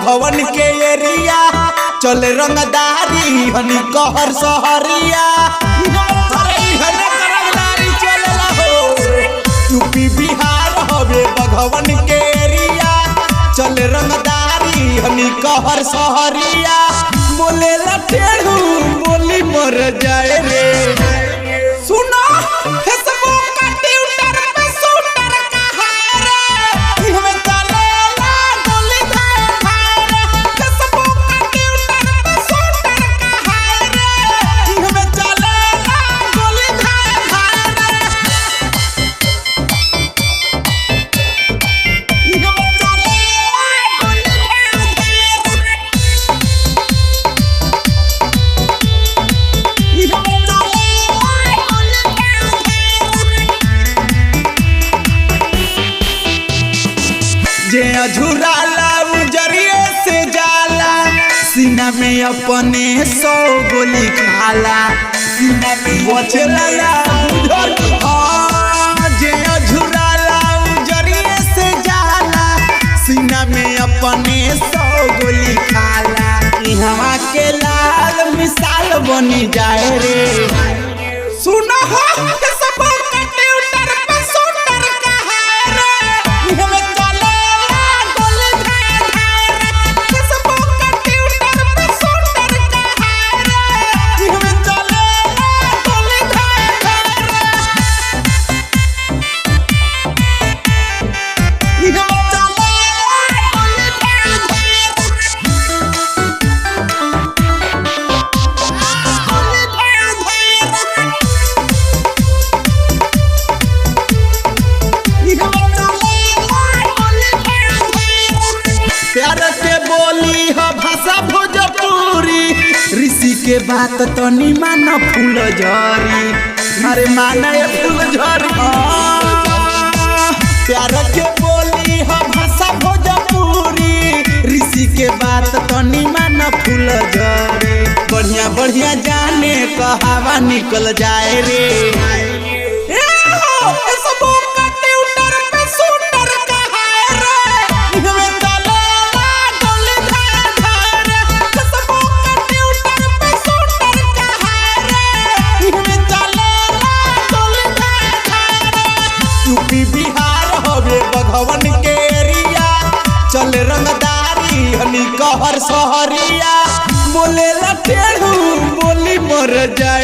बघवन के एरिया चले रंगदारी हनी कहर सहरिया यूपी बिहार हवे बघवन के एरिया चले रंगदारी हनी कहर सहरिया बोले टेढ़ू बोली मर जाए रे सुना जे अझुराला उजरिए से जाला सीना में अपने 100 गोली खाला सीना में बचला जे अझुराला उजरिए से जाला सीना में अपने 100 गोली खाला यहाँ के लाल मिसाल बनी जाए रे सुना हो प्यार के बोली हो भाषा भोजपुरी ऋषि के बात तो नहीं माना फूल झरी अरे माना ये फूल झरी प्यार के बोली हो भाषा भोजपुरी ऋषि के बात तो नहीं माना फूल झरी बढ़िया बढ़िया जाने कहावा निकल जाए रे यूपी बिहार हवे बघवन के एरिया चले रंगदारी हनी कहर सहरिया बोले टेढ़ू बोली मर जाए।